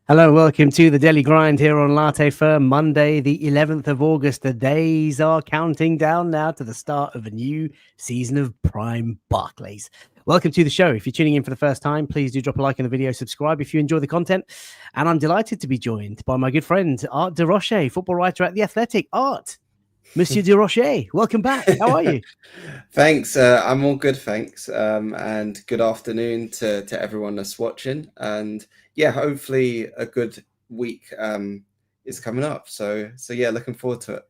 Hello, welcome to the Daily Grind here on Latte for Monday, the 11th of August. The days are counting down now to the start of a new season of Prime Barclays. Welcome to the show. If you're tuning in for the first time, please do drop a like on the video, subscribe if you enjoy the content. And I'm delighted to be joined by my good friend, Art de Roché, football writer at The Athletic. Art, Monsieur de Roché, welcome back. How are you? Thanks. I'm all good, thanks. And good afternoon to everyone that's watching. And yeah, hopefully a good week is coming up. So yeah, looking forward to it.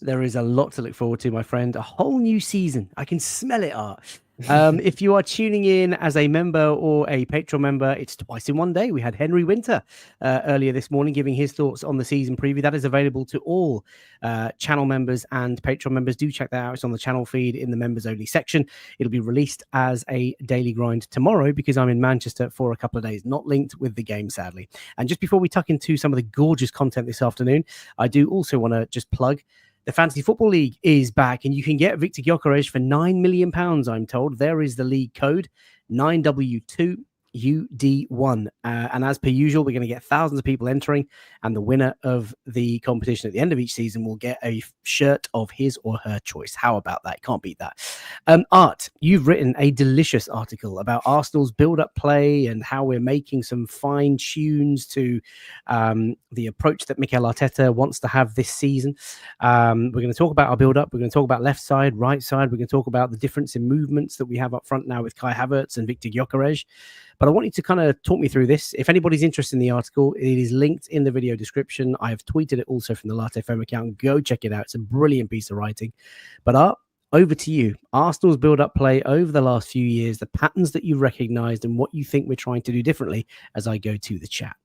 There is a lot to look forward to, my friend. A whole new season. I can smell it, Art. If you are tuning in as a member or a Patreon member, it's twice in one day. We had Henry Winter earlier this morning giving his thoughts on the season preview. That is available to all channel members and Patreon members. Do check that out. It's on the channel feed in the members only section. It'll be released as a daily grind tomorrow because I'm in Manchester for a couple of days, not linked with the game, sadly. And just before we tuck into some of the gorgeous content this afternoon, I do also want to just plug the Fantasy Football League is back, and you can get Victor Gyokeres for £9 million, I'm told. There is the league code, 9W2. UD1. And as per usual, we're going to get thousands of people entering, and the winner of the competition at the end of each season will get a shirt of his or her choice. How about that? Can't beat that. Art, you've written a delicious article about Arsenal's build-up play and how we're making some fine tunes to the approach that Mikel Arteta wants to have this season. We're going to talk about our build-up. We're going to talk about left side, right side. We're going to talk about the difference in movements that we have up front now with Kai Havertz and Victor Gyokeres. But I want you to kind of talk me through this. If anybody's interested in the article, it is linked in the video description. I have tweeted it also from the Latte FM account. Go check it out. It's a brilliant piece of writing. But Art, over to you. Arsenal's build-up play over the last few years, the patterns that you've recognised and what you think we're trying to do differently as I go to the chat.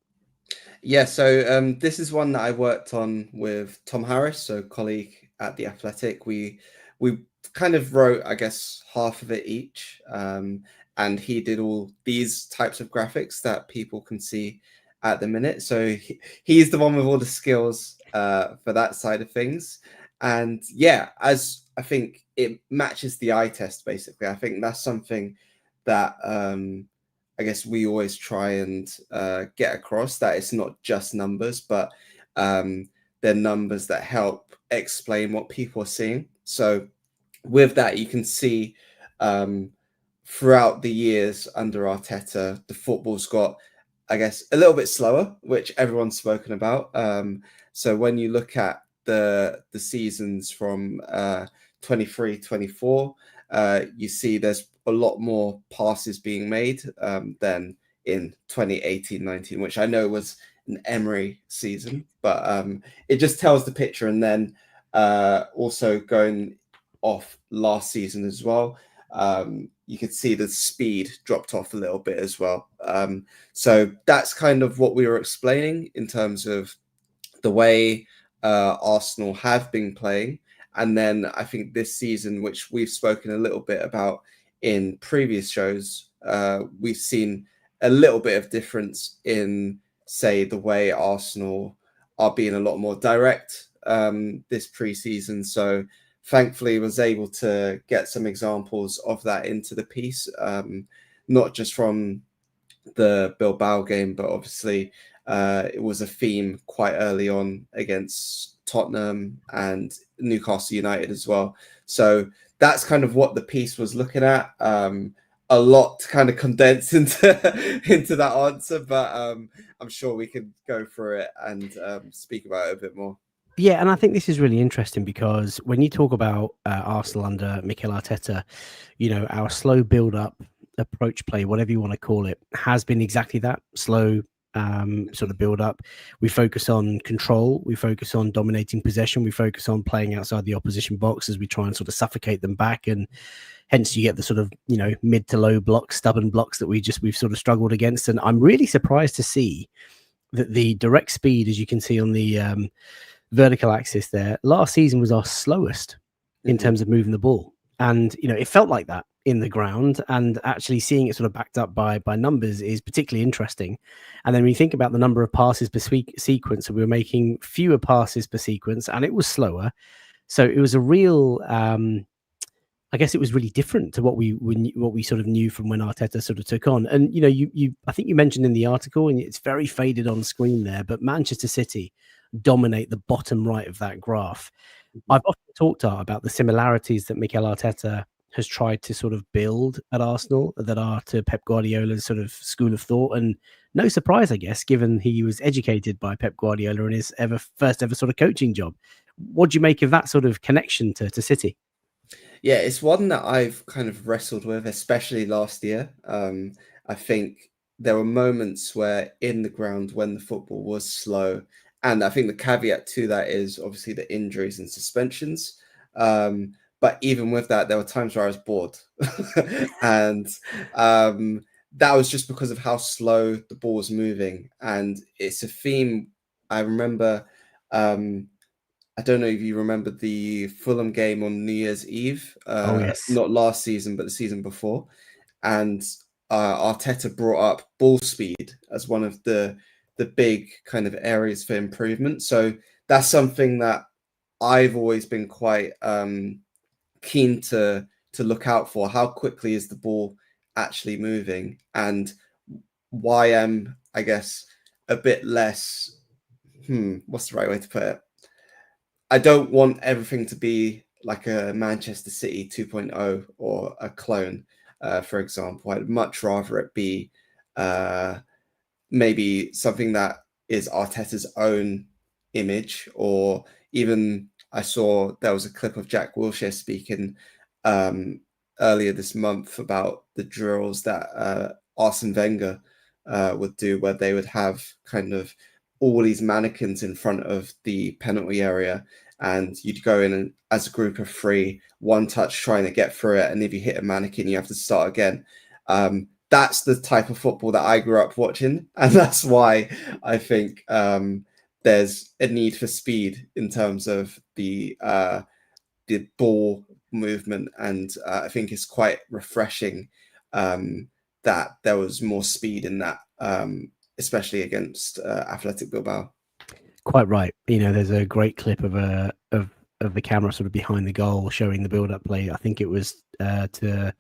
Yeah, so this is one that I worked on with Tom Harris, so colleague at The Athletic. We kind of wrote, I guess, half of it each. And he did all these types of graphics that people can see at the minute. So he's the one with all the skills for that side of things. And yeah, as I think it matches the eye test, basically. I think that's something that I guess we always try and get across, that it's not just numbers, but they're numbers that help explain what people are seeing. So with that, you can see throughout the years under Arteta, the football's got, I guess, a little bit slower, which everyone's spoken about. So when you look at the seasons from 23-24, you see there's a lot more passes being made than in 2018-19, which I know was an Emery season, but it just tells the picture. And then also going off last season as well, you could see the speed dropped off a little bit as well. So that's kind of what we were explaining in terms of the way Arsenal have been playing. And then I think this season, which we've spoken a little bit about in previous shows, we've seen a little bit of difference in, say, the way Arsenal are being a lot more direct this pre-season. So thankfully was able to get some examples of that into the piece, not just from the Bilbao game, but obviously it was a theme quite early on against Tottenham and Newcastle United as well. So that's kind of what the piece was looking at. A lot to kind of condense into that answer, but I'm sure we could go through it and speak about it a bit more. Yeah, and I think this is really interesting because when you talk about Arsenal under Mikel Arteta, you know, our slow build-up approach play, whatever you want to call it, has been exactly that, slow sort of build-up. We focus on control, we focus on dominating possession, we focus on playing outside the opposition box as we try and sort of suffocate them back, and hence you get the sort of, you know, mid to low blocks, stubborn blocks that we've sort of struggled against. And I'm really surprised to see that the direct speed, as you can see on the vertical axis there, last season was our slowest in terms of moving the ball. And, you know, it felt like that in the ground, and actually seeing it sort of backed up by numbers is particularly interesting. And then when you think about the number of passes per sequence, we were making fewer passes per sequence and it was slower. So it was a real I guess it was really different to what we sort of knew from when Arteta sort of took on. And you I think you mentioned in the article, and it's very faded on screen there, but Manchester City dominate the bottom right of that graph. I've often talked about the similarities that Mikel Arteta has tried to sort of build at Arsenal that are to Pep Guardiola's sort of school of thought, and no surprise, I guess, given he was educated by Pep Guardiola in his first ever sort of coaching job. What do you make of that sort of connection to City? Yeah, it's one that I've kind of wrestled with, especially last year. I think there were moments where in the ground when the football was slow, and I think the caveat to that is obviously the injuries and suspensions. But even with that, there were times where I was bored, and that was just because of how slow the ball was moving. And it's a theme I remember. I don't know if you remember the Fulham game on New Year's Eve, Oh yes. not last season, but the season before. And Arteta brought up ball speed as one of the big kind of areas for improvement. So that's something that I've always been quite keen to look out for. How quickly is the ball actually moving? And why am, I guess, a bit less, what's the right way to put it? I don't want everything to be like a Manchester City 2.0 or a clone, for example. I'd much rather it be maybe something that is Arteta's own image, or even I saw there was a clip of Jack Wilshere speaking earlier this month about the drills that Arsene Wenger would do, where they would have kind of all these mannequins in front of the penalty area, and you'd go in and, as a group of three, one touch trying to get through it, and if you hit a mannequin, you have to start again. That's the type of football that I grew up watching, and that's why I think there's a need for speed in terms of the ball movement, and I think it's quite refreshing that there was more speed in that, especially against Athletic Bilbao. Quite right. There's a great clip of the camera sort of behind the goal showing the build-up play. I think it was to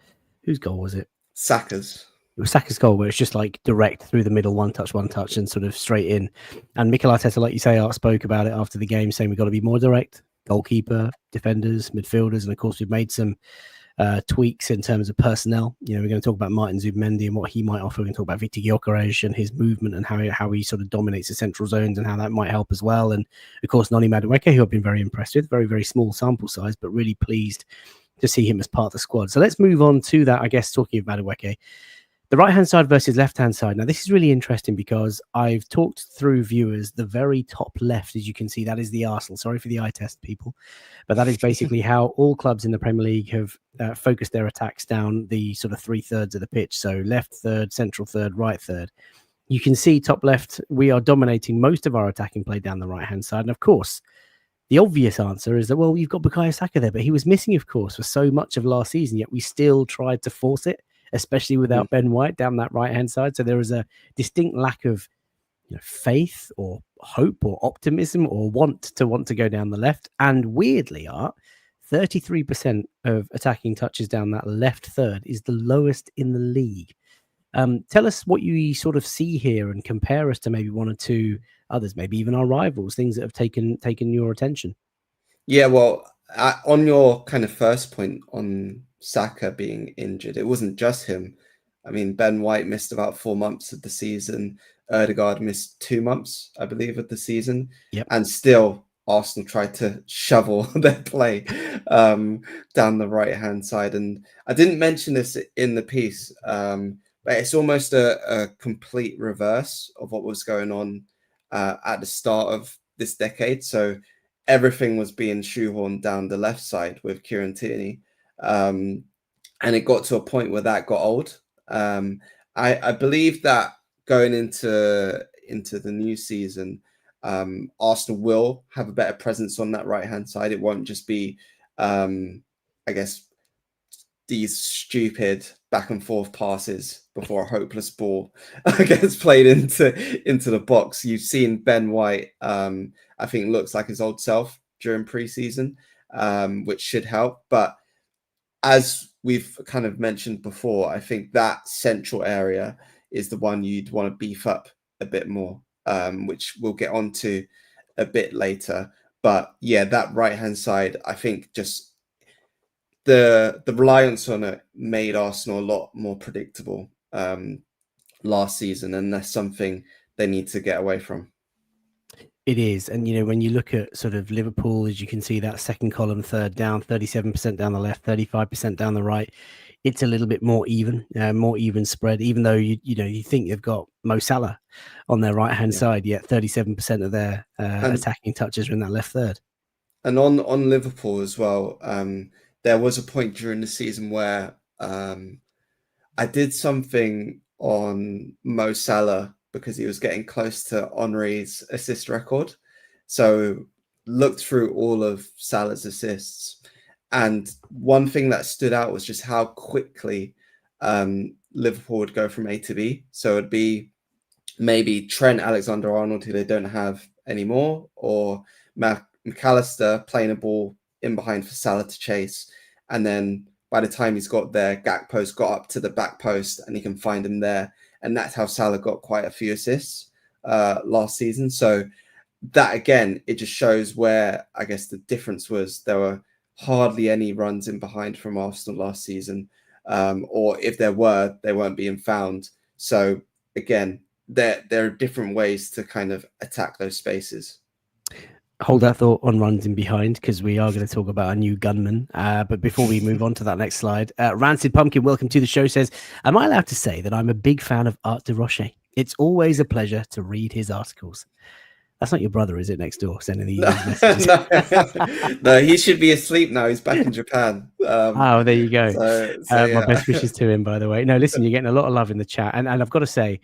whose goal was it? Saka's. It was Saka's goal, where it's just like direct through the middle, one touch, and sort of straight in. And Mikel Arteta, like you say, Art spoke about it after the game, saying we've got to be more direct. Goalkeeper, defenders, midfielders, and of course we've made some tweaks in terms of personnel. We're going to talk about Martin Zubimendi and what he might offer. We're going to talk about Victor Gyokeres and his movement and how he sort of dominates the central zones and how that might help as well. And of course, Noni Madueke, who I've been very impressed with. Very, very small sample size, but really pleased to see him as part of the squad. So let's move on to that, I guess, talking of Madueke. The right-hand side versus left-hand side. Now, this is really interesting because I've talked through viewers. The very top left, as you can see, that is the Arsenal. Sorry for the eye test, people. But that is basically how all clubs in the Premier League have focused their attacks down the sort of 3/3 of the pitch. So left third, central third, right third. You can see top left, we are dominating most of our attacking play down the right-hand side. And of course, the obvious answer is that, well, you've got Bukayo Saka there, but he was missing, of course, for so much of last season, yet we still tried to force it, especially without Ben White down that right-hand side. So there was a distinct lack of faith or hope or optimism or want to go down the left. And weirdly, Art, 33% of attacking touches down that left third is the lowest in the league. Tell us what you sort of see here and compare us to maybe one or two others, maybe even our rivals, things that have taken your attention. Yeah, well, on your kind of first point on Saka being injured, it wasn't just him. I mean, Ben White missed about 4 months of the season. Odegaard missed 2 months, I believe, of the season. Yep. And still, Arsenal tried to shovel their play down the right-hand side. And I didn't mention this in the piece, but it's almost a complete reverse of what was going on at the start of this decade. So everything was being shoehorned down the left side with Kieran Tierney. And it got to a point where that got old. I believe that going into the new season, Arsenal will have a better presence on that right-hand side. It won't just be, I guess, these stupid back and forth passes before a hopeless ball gets played into the box. You've seen Ben White, I think, looks like his old self during preseason, which should help. But as we've kind of mentioned before, I think that central area is the one you'd want to beef up a bit more, which we'll get onto a bit later. But yeah, that right-hand side, I think just the reliance on it made Arsenal a lot more predictable last season, and that's something they need to get away from. It is. And, when you look at sort of Liverpool, as you can see, that second column, third down, 37% down the left, 35% down the right. It's a little bit more even spread, even though you think they've got Mo Salah on their right-hand side, yet 37% of their attacking touches are in that left third. And on Liverpool as well, there was a point during the season where I did something on Mo Salah because he was getting close to Henry's assist record. So looked through all of Salah's assists, and one thing that stood out was just how quickly Liverpool would go from A to B. So it'd be maybe Trent Alexander-Arnold, who they don't have anymore, or McAllister playing a ball in behind for Salah to chase. And then by the time he's got there, Gakpo's got up to the back post and he can find him there. And that's how Salah got quite a few assists last season. So that, again, it just shows where, I guess, the difference was. There were hardly any runs in behind from Arsenal last season. Or if there were, they weren't being found. So, again, there are different ways to kind of attack those spaces. Hold that thought on runs in behind, because we are going to talk about a new gunman. But before we move on to that next slide, Rancid Pumpkin, welcome to the show, says, am I allowed to say that I'm a big fan of Art de Roché? It's always a pleasure to read his articles. That's not your brother, is it, next door, sending these messages? No, he should be asleep now. He's back in Japan. Oh, there you go. So yeah. My best wishes to him, by the way. No, listen, you're getting a lot of love in the chat. And I've got to say,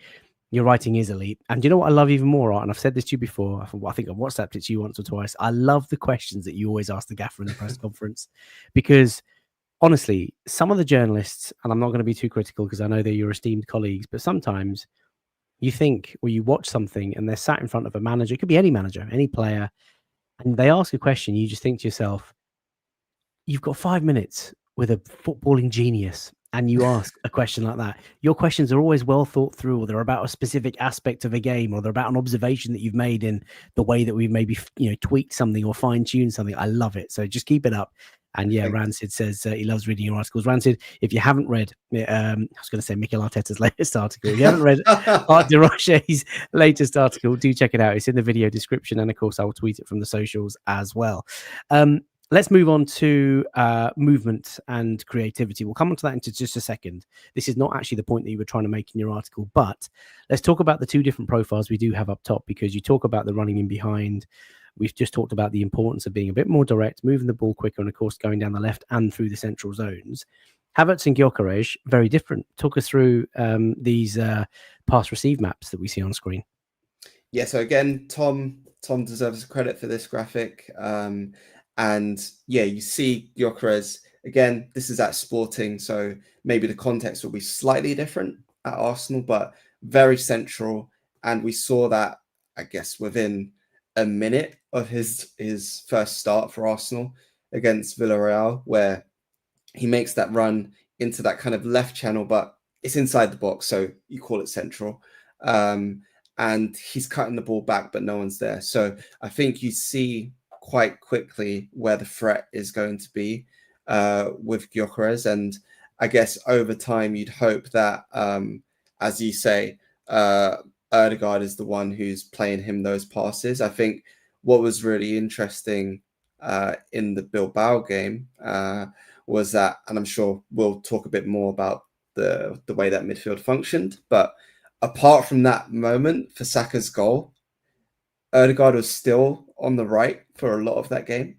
your writing is elite. And you know what I love even more, Art? And I've said this to you before. I think I've WhatsApped it to you once or twice. I love the questions that you always ask the gaffer in the press conference, because honestly, some of the journalists, and I'm not going to be too critical because I know they're your esteemed colleagues, but sometimes you think, or you watch something and they're sat in front of a manager, it could be any manager, any player, and they ask a question, you just think to yourself, you've got 5 minutes with a footballing genius and you ask a question like that. Your questions are always well thought through, or they're about a specific aspect of a game, or they're about an observation that you've made in the way that we've maybe tweaked something or fine-tuned something. I love it. So just keep it up. And yeah, Rancid says he loves reading your articles. Rancid, if you haven't read, I was going to say Mikel Arteta's latest article. If you haven't read Art de Roche's latest article, do check it out. It's in the video description. And of course, I will tweet it from the socials as well. Let's move on to movement and creativity. We'll come on to that in just a second. This is not actually the point that you were trying to make in your article, but let's talk about the two different profiles we do have up top, because you talk about the running in behind. We've just talked about the importance of being a bit more direct, moving the ball quicker, and of course, going down the left and through the central zones. Havertz and Gyokeres, very different. Talk us through these pass receive maps that we see on screen. Yeah, so again, Tom deserves credit for this graphic. And yeah, you see Gyokeres, again, this is at Sporting, so maybe the context will be slightly different at Arsenal, but very central. And we saw that, I guess, within a minute of his first start for Arsenal against Villarreal, where he makes that run into that kind of left channel, but it's inside the box, so you call it central. And he's cutting the ball back, but no one's there. So I think you see quite quickly where the threat is going to be with Gyokeres. And I guess over time, you'd hope that, as you say, Ødegaard is the one who's playing him those passes. I think what was really interesting in the Bilbao game was that, and I'm sure we'll talk a bit more about the way that midfield functioned, but apart from that moment for Saka's goal, Ødegaard was still on the right for a lot of that game.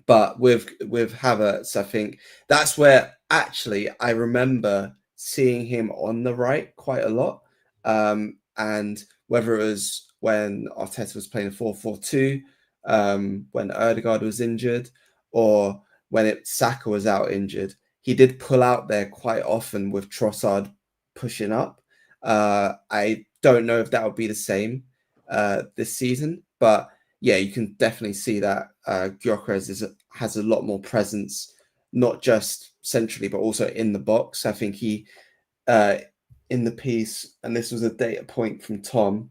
But with Havertz, I think that's where actually I remember seeing him on the right quite a lot. And whether it was when Arteta was playing a 4-4-2, when Ødegaard was injured, or when Saka was out injured, he did pull out there quite often with Trossard pushing up. I don't know if that would be the same this season, but yeah, you can definitely see that Gyokeres has a lot more presence, not just centrally, but also in the box. I think he, in the piece, and this was a data point from Tom,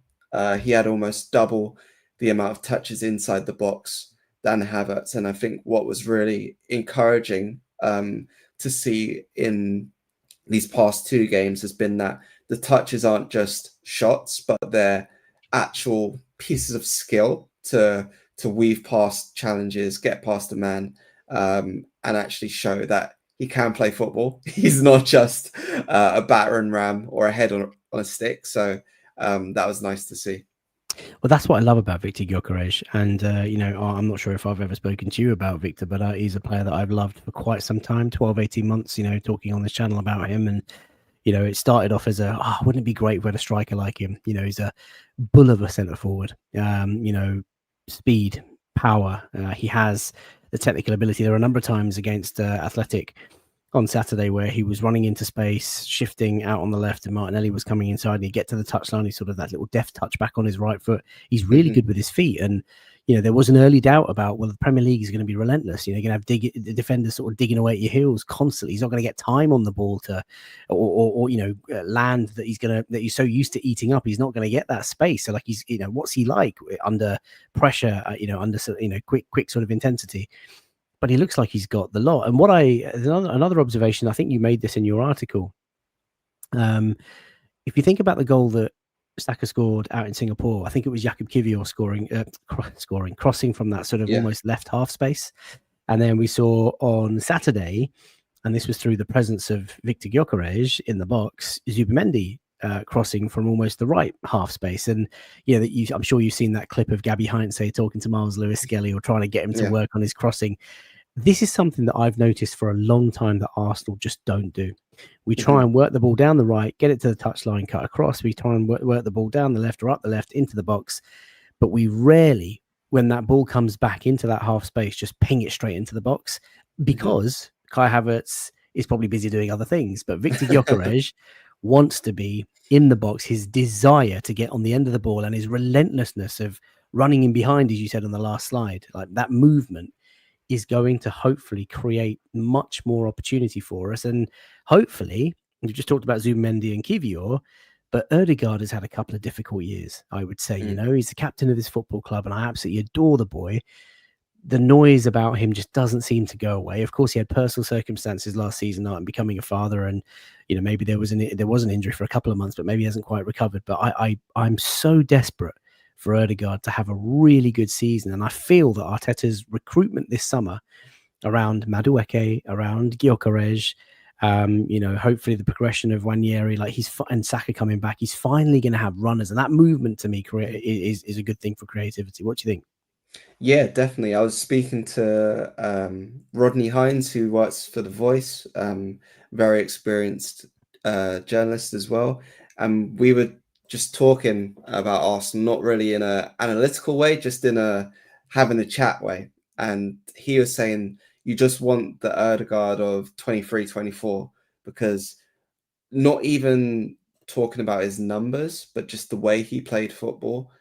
he had almost double the amount of touches inside the box than Havertz. And I think what was really encouraging to see in these past 2 games has been that the touches aren't just shots, but they're actual pieces of skill to weave past challenges, get past a man, and actually show that he can play football. He's not just a batter and ram or a head on a stick. So that was nice to see. Well, that's what I love about Victor Gyokeres. And, I'm not sure if I've ever spoken to you about Victor, but he's a player that I've loved for quite some time, 12, 18 months, talking on this channel about him. And, it started off as wouldn't it be great if we had a striker like him? He's a bull of a centre forward, speed, power. He has the technical ability. There were a number of times against Athletic on Saturday where he was running into space, shifting out on the left, and Martinelli was coming inside, and he'd get to the touchline. He's sort of that little deft touch back on his right foot. He's really good with his feet. And, there was an early doubt about, well, the Premier League is going to be relentless. You're going to have the defenders sort of digging away at your heels constantly. He's not going to get time on the ball to, or land that he's so used to eating up. He's not going to get that space. So like what's he like under pressure, under quick sort of intensity? But he looks like he's got the lot. And another observation, I think you made this in your article. If you think about the goal that Saka scored out in Singapore, I think it was Jakub Kiwior crossing from that sort of almost left half space. And then we saw on Saturday, and this was through the presence of Victor Gyokeres in the box, Zubimendi crossing from almost the right half space. And I'm sure you've seen that clip of Gabby Heinze talking to Miles Lewis-Skelly or trying to get him to work on his crossing. This is something that I've noticed for a long time that Arsenal just don't do. We try and work the ball down the right, get it to the touchline, cut across. We try and work the ball down the left or up the left into the box. But we rarely, when that ball comes back into that half space, just ping it straight into the box, because Kai Havertz is probably busy doing other things. But Victor Gyokeres wants to be in the box. His desire to get on the end of the ball and his relentlessness of running in behind, as you said on the last slide, like that movement, is going to hopefully create much more opportunity for us. And hopefully, we just talked about Zubimendi and Kiwior, but Ødegaard has had a couple of difficult years, I would say. He's the captain of this football club, and I absolutely adore the boy. The noise about him just doesn't seem to go away. Of course, he had personal circumstances last season and becoming a father, and maybe there was an injury for a couple of months, but maybe he hasn't quite recovered. But I'm so desperate for Ødegaard to have a really good season. And I feel that Arteta's recruitment this summer around Madueke, around Gyokeres, hopefully the progression of Wanyeri, and Saka coming back, he's finally going to have runners. And that movement to me is a good thing for creativity. What do you think? Yeah, definitely. I was speaking to Rodney Hines, who works for The Voice, very experienced journalist as well. And we were just talking about Arsenal, not really in an analytical way, just in having a chat way. And he was saying, you just want the Ødegaard of 23, 24, because not even talking about his numbers, but just the way he played football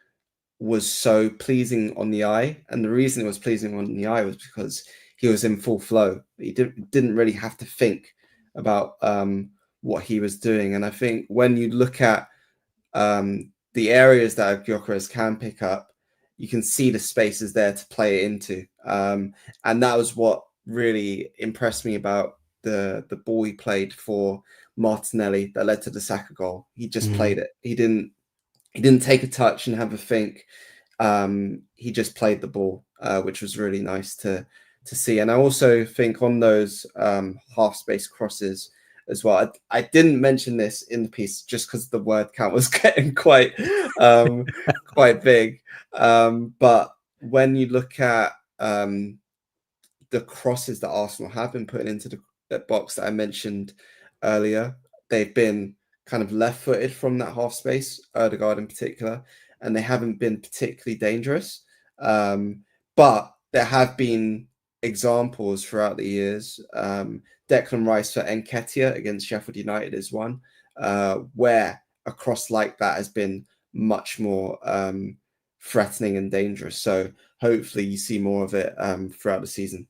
was so pleasing on the eye. And the reason it was pleasing on the eye was because he was in full flow. He didn't really have to think about what he was doing. And I think when you look at the areas that Gyokeres can pick up, you can see the spaces there to play it into. And that was what really impressed me about the ball he played for Martinelli that led to the Saka goal. He just played it. He didn't take a touch and have a think. He just played the ball, which was really nice to see. And I also think on those half space crosses as well, I didn't mention this in the piece just because the word count was getting quite big. But when you look at the crosses that Arsenal have been putting into the box that I mentioned earlier, they've been kind of left-footed from that half space, Ødegaard in particular, and they haven't been particularly dangerous. But there have been examples throughout the years. Declan Rice for Nketiah against Sheffield United is one, where a cross like that has been much more threatening and dangerous. So hopefully you see more of it throughout the season.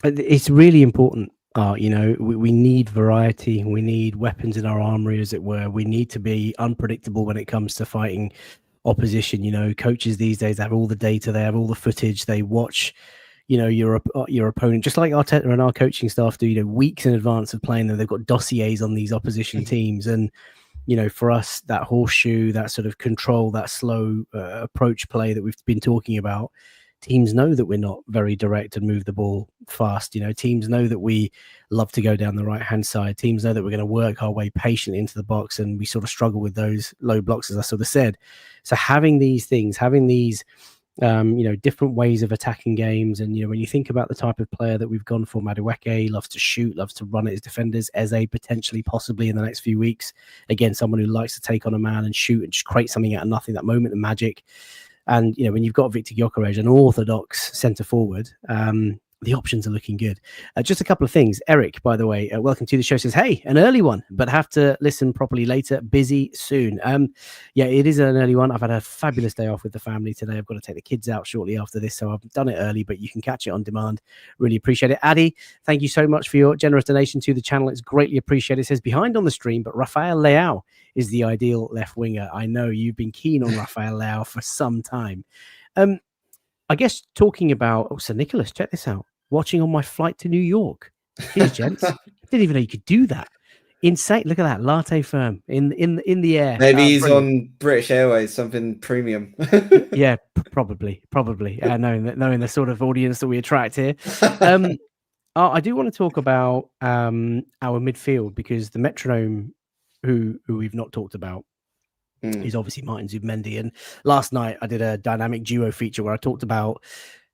It's really important. You know, we need variety. We need weapons in our armory, as it were. We need to be unpredictable when it comes to fighting opposition. You know, coaches these days have all the data, they have all the footage, they watch, you know, your opponent, just like Arteta and our coaching staff do, you know, weeks in advance of playing them. They've got dossiers on these opposition teams. And, you know, for us, that horseshoe, that sort of control, that slow approach play that we've been talking about, teams know that we're not very direct and move the ball fast. You know, teams know that we love to go down the right hand side. Teams know that we're going to work our way patiently into the box, and we sort of struggle with those low blocks, as I sort of said. So having these things, having these you know, different ways of attacking games. And, you know, when you think about the type of player that we've gone for, Madueke loves to shoot, loves to run at his defenders. Eze potentially, possibly in the next few weeks. Again, someone who likes to take on a man and shoot and just create something out of nothing, that moment of magic. And, you know, when you've got Victor Gyokeres, an orthodox centre forward, the options are looking good. Just a couple of things. Eric, by the way, welcome to the show, says, hey, an early one, but have to listen properly later. Busy soon. Yeah, it is an early one. I've had a fabulous day off with the family today. I've got to take the kids out shortly after this, so I've done it early, but you can catch it on demand. Really appreciate it. Addy, thank you so much for your generous donation to the channel. It's greatly appreciated. It says, behind on the stream, but Rafael Leao is the ideal left winger. I know you've been keen on Rafael Leao for some time. I guess talking about, Sir Nicholas, check this out. Watching on my flight to New York. Cheers, gents. I didn't even know you could do that. Insane. Look at that. Latte firm in the air. Maybe he's brilliant. on British Airways, something premium. Yeah, probably. Knowing the sort of audience that we attract here. I do want to talk about our midfield, because the metronome who we've not talked about is obviously Martin Zubimendi. And last night I did a dynamic duo feature where I talked about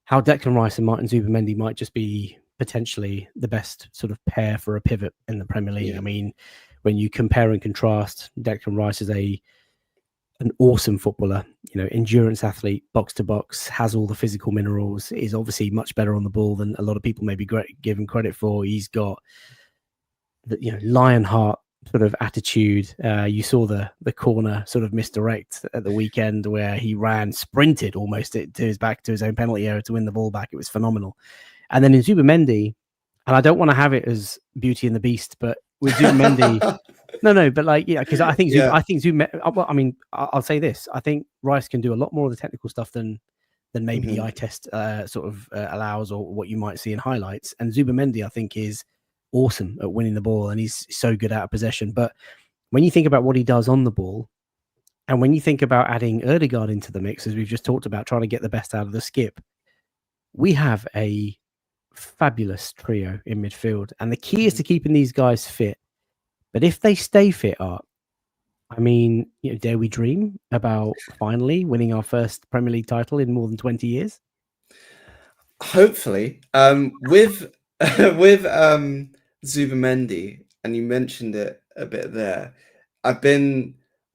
how Declan Rice and Martin Zubimendi might just be potentially the best sort of pair for a pivot in the Premier League. Yeah. I mean, when you compare and contrast, Declan Rice is an awesome footballer, you know, endurance athlete, box to box, has all the physical minerals, is obviously much better on the ball than a lot of people maybe give him credit for. He's got the, you know, lion heart sort of attitude. You saw the corner sort of misdirect at the weekend where he sprinted almost to his back to his own penalty area to win the ball back. It was phenomenal. And then in Zubimendi, and I don't want to have it as Beauty and the Beast, but with Zubimendi, no, but like, yeah, because I think Zubimendi, well, I mean, I'll say this: I think Rice can do a lot more of the technical stuff than maybe the eye test sort of allows, or what you might see in highlights. And Zubimendi, I think, is awesome at winning the ball, and he's so good out of possession. But when you think about what he does on the ball, and when you think about adding Odegaard into the mix, as we've just talked about, trying to get the best out of the skip, we have a fabulous trio in midfield. And the key is to keeping these guys fit. But if they stay fit, Art, I mean, you know, dare we dream about finally winning our first Premier League title in more than 20 years? Hopefully. With Zubimendi, and you mentioned it a bit there,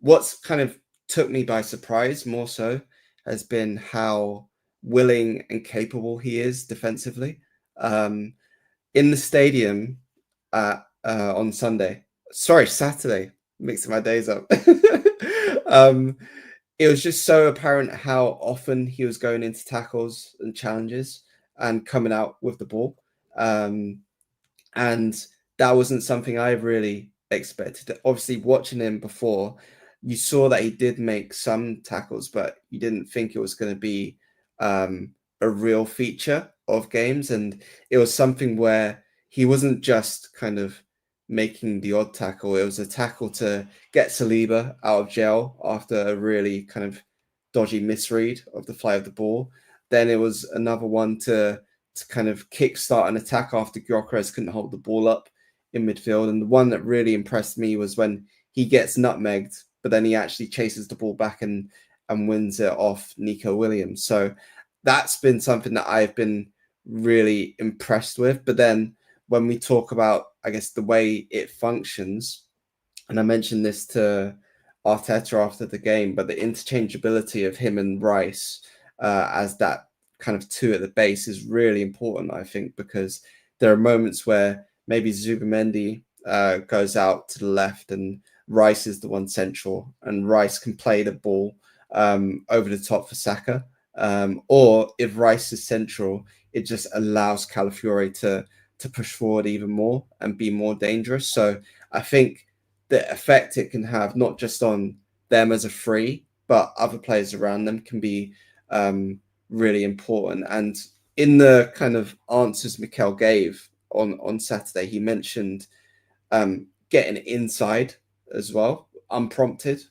what's kind of took me by surprise more so has been how willing and capable he is defensively. In the stadium on Saturday, mixing my days up. It was just so apparent how often he was going into tackles and challenges and coming out with the ball. And that wasn't something I really expected. Obviously, watching him before, you saw that he did make some tackles, but you didn't think it was going to be a real feature of games. And it was something where he wasn't just kind of making the odd tackle. It was a tackle to get Saliba out of jail after a really kind of dodgy misread of the fly of the ball. Then it was another one to kind of kickstart an attack after Gyokeres couldn't hold the ball up in midfield. And the one that really impressed me was when he gets nutmegged, but then he actually chases the ball back and wins it off Nico Williams. So that's been something that I've been really impressed with. But then when we talk about, I guess, the way it functions, and I mentioned this to Arteta after the game, but the interchangeability of him and Rice as that kind of two at the base is really important, I think, because there are moments where maybe Zubimendi goes out to the left and Rice is the one central, and Rice can play the ball over the top for Saka. Or if Rice is central, it just allows Calafiore to to push forward even more and be more dangerous. So I think the effect it can have, not just on them as a free, but other players around them, can be really important. And in the kind of answers Mikel gave on Saturday, he mentioned getting inside as well, unprompted,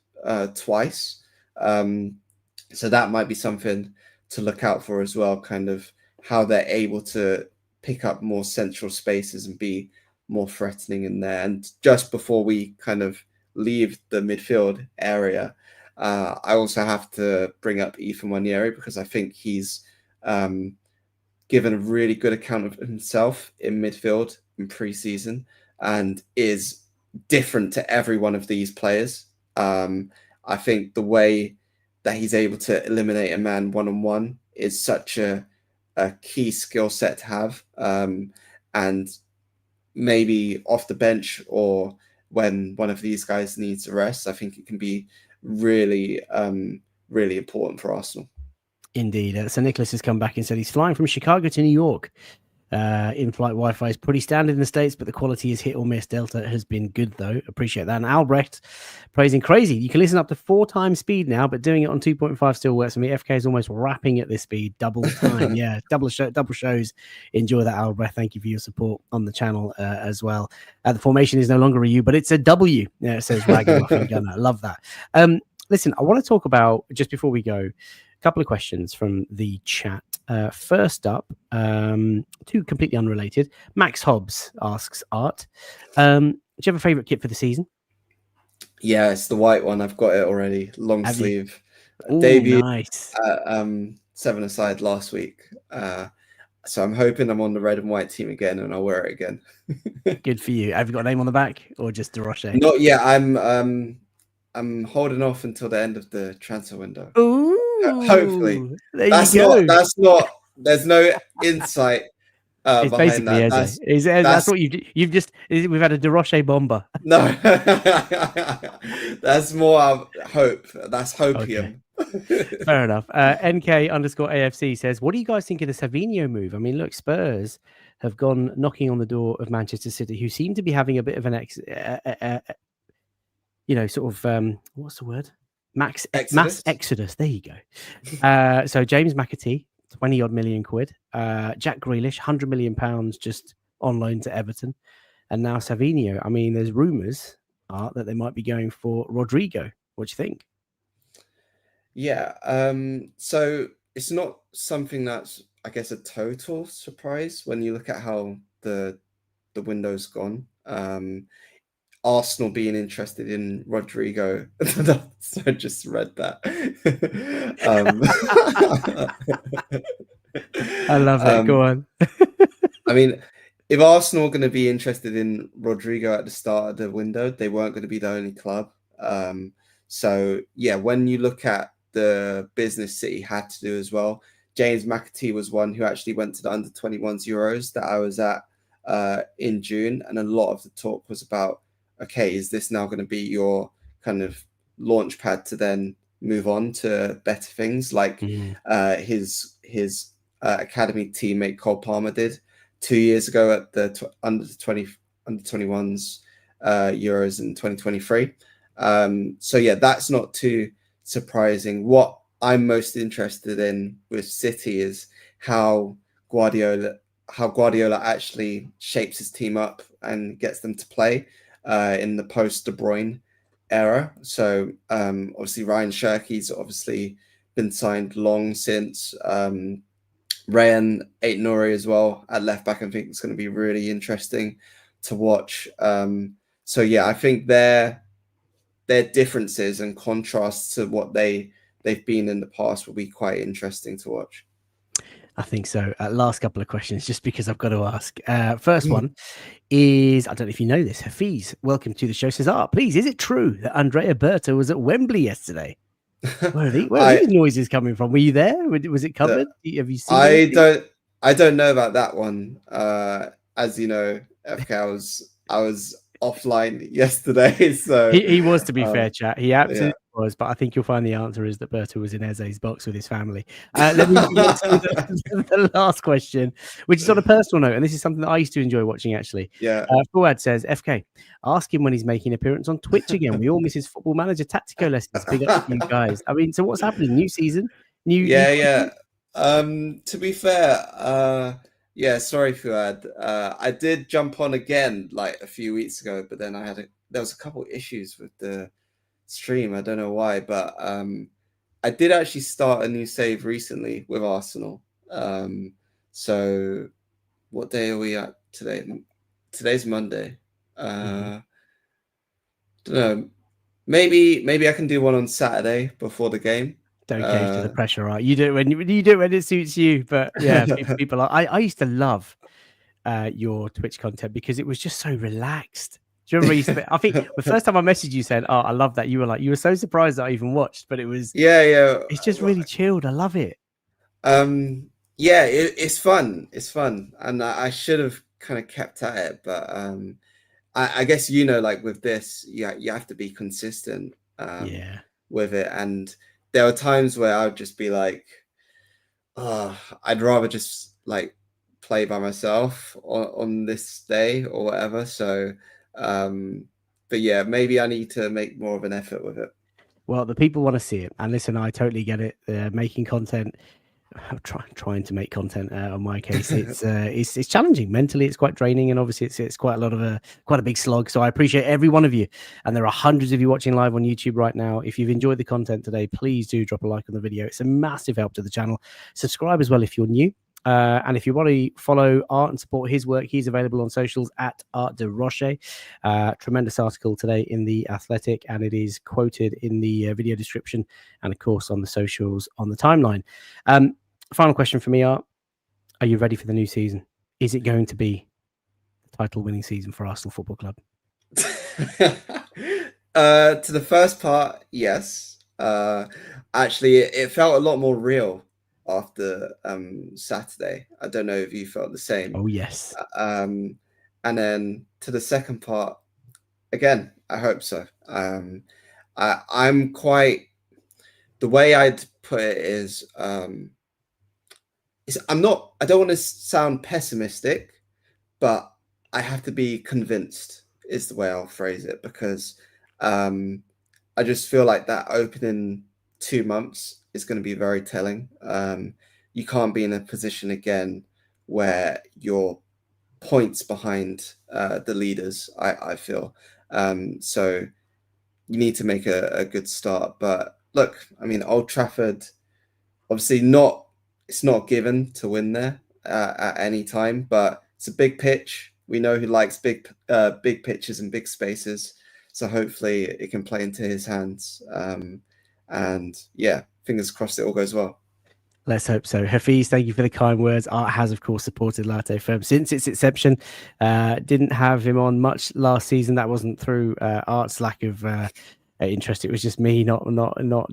twice. So that might be something to look out for as well, kind of how they're able to pick up more central spaces and be more threatening in there. And just before we kind of leave the midfield area, I also have to bring up Ethan Wanieri, because I think he's given a really good account of himself in midfield in pre-season and is different to every one of these players. I think the way that he's able to eliminate a man one-on-one is such a key skill set to have. And maybe off the bench or when one of these guys needs a rest, I think it can be really, really important for Arsenal. Indeed. So Nicholas has come back and said he's flying from Chicago to New York. In-flight Wi-Fi is pretty standard in the States, but the quality is hit or miss. Delta has been good, though. Appreciate that. And Albrecht praising crazy. You can listen up to 4 times speed now, but doing it on 2.5 still works for me. FK is almost rapping at this speed, double time. Yeah, double shows. Enjoy that, Albrecht. Thank you for your support on the channel as well. The formation is no longer a U, but it's a W. It says Ragamuffin Gunner. Love that. Listen, I want to talk about, just before we go, a couple of questions from the chat. First up, 2 completely unrelated. Max Hobbs asks Art, do you have a favorite kit for the season? Yeah, it's the white one. I've got it already. Long Have sleeve. Debut. Nice. 7-a-side last week. So I'm hoping I'm on the red and white team again, and I'll wear it again. Good for you. Have you got a name on the back or just De Roché? Not yet. I'm holding off until the end of the transfer window. Ooh, hopefully. There you go. That's not. There's no insight it's behind basically that. That's what you've just. We've had a De Roché bomber. No, that's more hope. That's hopium. Okay. Fair enough. NK_AFC says, what do you guys think of the Savinho move? I mean, look, Spurs have gone knocking on the door of Manchester City, who seem to be having a bit of an what's the word? Mass exodus. There you go. So James McAtee, 20 odd million quid. Jack Grealish, £100 million just on loan to Everton. And now Savinho. I mean, there's rumours that they might be going for Rodrigo. What do you think? Yeah. So it's not something that's, I guess, a total surprise when you look at how the window's gone. Arsenal being interested in Rodrigo. So I just read that. I love it. Go on. I mean, if Arsenal are going to be interested in Rodrigo at the start of the window, they weren't going to be the only club. So, yeah, when you look at the business City had to do as well, James McAtee was one who actually went to the under-21s Euros that I was at in June. And a lot of the talk was about, okay, is this now going to be your kind of launch pad to then move on to better things like his academy teammate Cole Palmer did 2 years ago at the under-21s Euros in 2023. So yeah, that's not too surprising. What I'm most interested in with City is how Guardiola actually shapes his team up and gets them to play in the post De Bruyne era. So obviously Ryan Cherki's obviously been signed long since. Rayan Aït-Nouri as well at left back. I think it's going to be really interesting to watch. So yeah, I think their differences and contrasts to what they've been in the past will be quite interesting to watch. I think so. Last couple of questions, just because I've got to ask. First one is, I don't know if you know this, Hafiz, welcome to the show, says, please, is it true that Andrea Berta was at Wembley yesterday? Where are these noises coming from? Were you there? Was it covered? Have you seen it? I don't know about that one. As you know, FK, I was offline yesterday. So he was, to be fair, chat. He absolutely was, but I think you'll find the answer is that Berta was in Eze's box with his family. Let me move on to the last question, which is on a personal note, and this is something that I used to enjoy watching, actually. Yeah. Fuad says, FK, ask him when he's making an appearance on Twitch again. We all miss his Football Manager Tactico lessons. Big up to you guys. I mean, so what's happening? New season? New Yeah. To be fair, yeah, sorry, Fuad. I did jump on again like a few weeks ago, but then there was a couple issues with the stream. I don't know why, but I did actually start a new save recently with Arsenal. So what day are we at today? Today's Monday. Don't know. Maybe I can do one on Saturday before the game. Don't cave to the pressure, right? You do it when you do it when it suits you. But yeah, people are. I used to love your Twitch content because it was just so relaxed. Do you remember? I think the first time I messaged you saying, "Oh, I love that," you were so surprised that I even watched. But it was It's just really chilled. I love it. Yeah, it's fun. It's fun, and I should have kind of kept at it, but I guess like with this, you have to be consistent. With it, and there were times where I would just be like, oh, I'd rather just like play by myself on this day or whatever. So, but yeah, maybe I need to make more of an effort with it. Well, the people want to see it, and listen, I totally get it. Making content, trying to make content. On my case, it's challenging mentally. It's quite draining, and obviously, it's quite a lot of quite a big slog. So I appreciate every one of you, and there are hundreds of you watching live on YouTube right now. If you've enjoyed the content today, please do drop a like on the video. It's a massive help to the channel. Subscribe as well if you're new. And if you want to follow Art and support his work, he's available on socials at Art de Roché. Tremendous article today in The Athletic, and it is quoted in the video description and, of course, on the socials on the timeline. Final question for me, Art. Are you ready for the new season? Is it going to be the title-winning season for Arsenal Football Club? To the first part, yes. Actually, it felt a lot more real after Saturday. I don't know if you felt the same. Oh, yes. And then to the second part, again, I hope so. I'm quite, the way I'd put it is, I don't want to sound pessimistic, but I have to be convinced is the way I'll phrase it, because I just feel like that opening 2 months is going to be very telling. You can't be in a position again where you're points behind the leaders, I feel. So you need to make a good start. But look, I mean, Old Trafford, obviously it's not given to win there at any time, but it's a big pitch. We know who likes big pitches and big spaces. So hopefully it can play into his hands. And yeah, fingers crossed it all goes well. Let's hope so. Hafiz, thank you for the kind words. Art has, of course, supported Latte Firm since its inception. Didn't have him on much last season. That wasn't through Art's lack of interest. It was just me not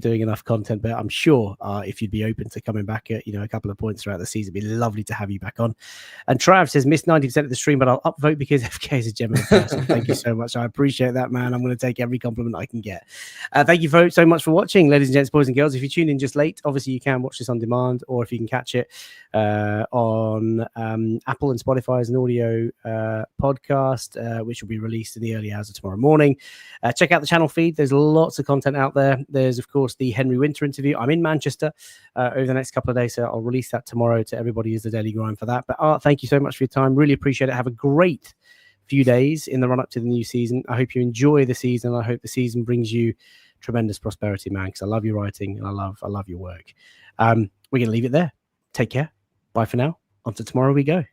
doing enough content. But I'm sure if you'd be open to coming back at a couple of points throughout the season, it'd be lovely to have you back on. And Trav says, missed 90% of the stream, but I'll upvote because FK is a genuine person. Thank you so much. I appreciate that, man. I'm going to take every compliment I can get. Thank you so much for watching, ladies and gents, boys and girls. If you tune in just late, obviously you can watch this on demand, or if you can catch it on Apple and Spotify as an audio podcast, which will be released in the early hours of tomorrow morning. Check out the channel feed. There's lots of content out there. There's, of course, the Henry Winter interview. I'm in Manchester over the next couple of days, so I'll release that tomorrow to everybody as the daily grind for that. But Art, thank you so much for your time. Really appreciate it. Have a great few days in the run up to the new season. I hope you enjoy the season. I hope the season brings you tremendous prosperity, man, because I love your writing and I love your work. We're going to leave it there. Take care. Bye for now. On to tomorrow we go.